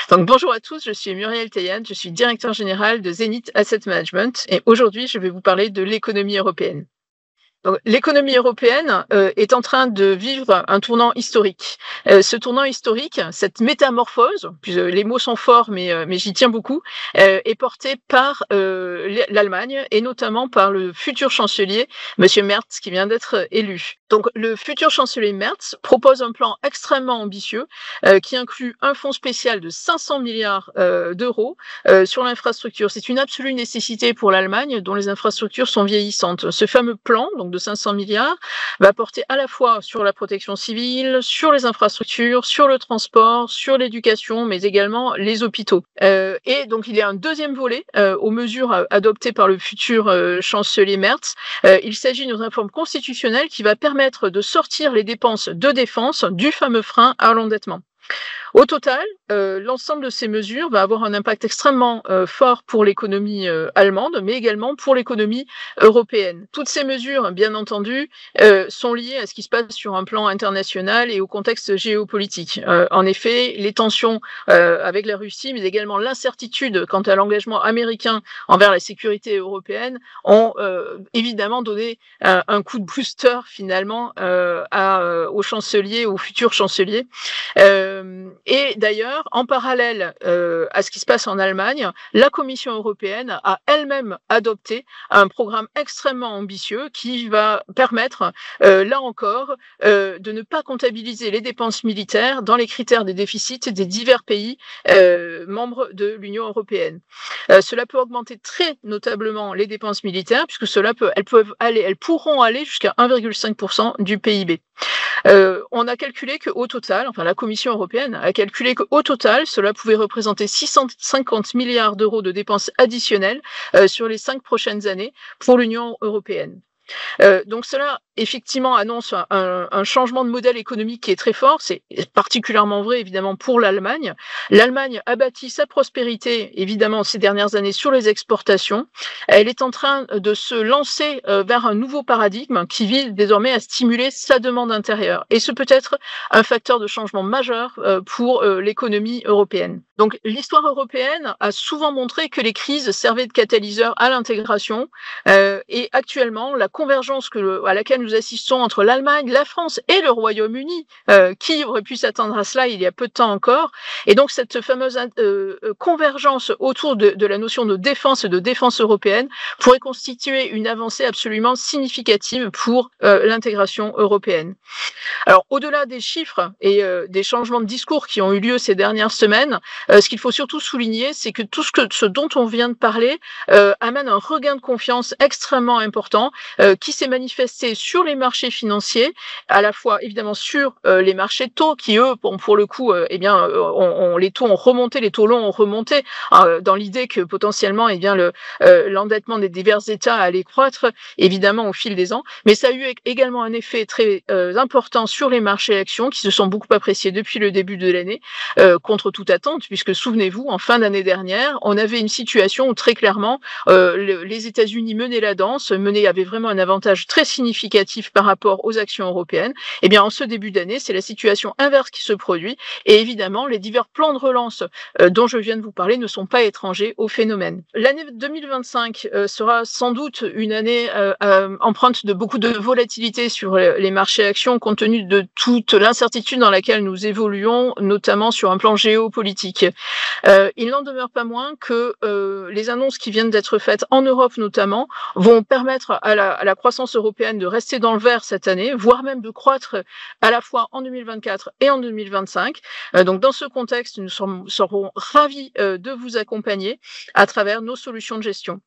Donc, bonjour à tous, je suis Muriel Tayan, je suis directeur général de Zenith Asset Management et aujourd'hui, je vais vous parler de l'économie européenne. Donc, l'économie européenne est en train de vivre un tournant historique. Ce tournant historique, cette métamorphose, puis les mots sont forts, mais j'y tiens beaucoup, est portée par l'Allemagne et notamment par le futur chancelier, Monsieur Merz, qui vient d'être élu. Donc, le futur chancelier Merz propose un plan extrêmement ambitieux qui inclut un fonds spécial de 500 milliards d'euros sur l'infrastructure. C'est une absolue nécessité pour l'Allemagne, dont les infrastructures sont vieillissantes. Ce fameux plan, donc de 500 milliards, va porter à la fois sur la protection civile, sur les infrastructures, sur le transport, sur l'éducation, mais également les hôpitaux. Et donc, il y a un deuxième volet aux mesures adoptées par le futur chancelier Merz. Il s'agit d'une réforme constitutionnelle qui va permettre de sortir les dépenses de défense du fameux frein à l'endettement. Au total, l'ensemble de ces mesures va avoir un impact extrêmement fort pour l'économie allemande, mais également pour l'économie européenne. Toutes ces mesures, bien entendu, sont liées à ce qui se passe sur un plan international et au contexte géopolitique. En effet, les tensions avec la Russie, mais également l'incertitude quant à l'engagement américain envers la sécurité européenne ont évidemment donné un coup de booster finalement au chancelier, au futur chancelier. Et d'ailleurs, en parallèle à ce qui se passe en Allemagne, la Commission européenne a elle-même adopté un programme extrêmement ambitieux qui va permettre, là encore, de ne pas comptabiliser les dépenses militaires dans les critères des déficits des divers pays membres de l'Union européenne. Cela peut augmenter très notablement les dépenses militaires, puisque elles pourront aller jusqu'à 1,5% du PIB. On a calculé qu'au total, enfin la Commission européenne a calculé qu'au total, cela pouvait représenter 650 milliards d'euros de dépenses additionnelles sur les 5 prochaines années pour l'Union européenne. Donc cela, effectivement, annonce un changement de modèle économique qui est très fort. C'est particulièrement vrai, évidemment, pour l'Allemagne. L'Allemagne a bâti sa prospérité, évidemment, ces dernières années sur les exportations. Elle est en train de se lancer vers un nouveau paradigme qui vise désormais à stimuler sa demande intérieure. Et ce peut être un facteur de changement majeur pour l'économie européenne. Donc l'histoire européenne a souvent montré que les crises servaient de catalyseur à l'intégration et actuellement, la convergence à laquelle nous assistons entre l'Allemagne, la France et le Royaume-Uni, qui aurait pu s'attendre à cela il y a peu de temps encore, et donc cette fameuse convergence autour de la notion de défense et de défense européenne pourrait constituer une avancée absolument significative pour l'intégration européenne. Alors, au-delà des chiffres et des changements de discours qui ont eu lieu ces dernières semaines, ce qu'il faut surtout souligner, c'est que ce dont on vient de parler amène un regain de confiance extrêmement important qui s'est manifesté sur les marchés financiers, à la fois évidemment sur les marchés de taux qui, eux, pour le coup, les taux ont remonté, les taux longs ont remonté, dans l'idée que potentiellement, l'endettement des divers États allait croître, évidemment, au fil des ans. Mais ça a eu également un effet très important sur les marchés actions qui se sont beaucoup appréciés depuis le début de l'année, contre toute attente, puisque souvenez-vous, en fin d'année dernière, on avait une situation où très clairement, les États-Unis menaient la danse, avaient vraiment un avantage très significatif par rapport aux actions européennes. Eh bien, en ce début d'année, c'est la situation inverse qui se produit. Et évidemment, les divers plans de relance dont je viens de vous parler ne sont pas étrangers au phénomène. L'année 2025 sera sans doute une année empreinte de beaucoup de volatilité sur les marchés actions, compte tenu de toute l'incertitude dans laquelle nous évoluons, notamment sur un plan géopolitique. Il n'en demeure pas moins que les annonces qui viennent d'être faites en Europe notamment vont permettre à la croissance européenne de rester dans le vert cette année, voire même de croître à la fois en 2024 et en 2025. Donc dans ce contexte, nous serons ravis de vous accompagner à travers nos solutions de gestion.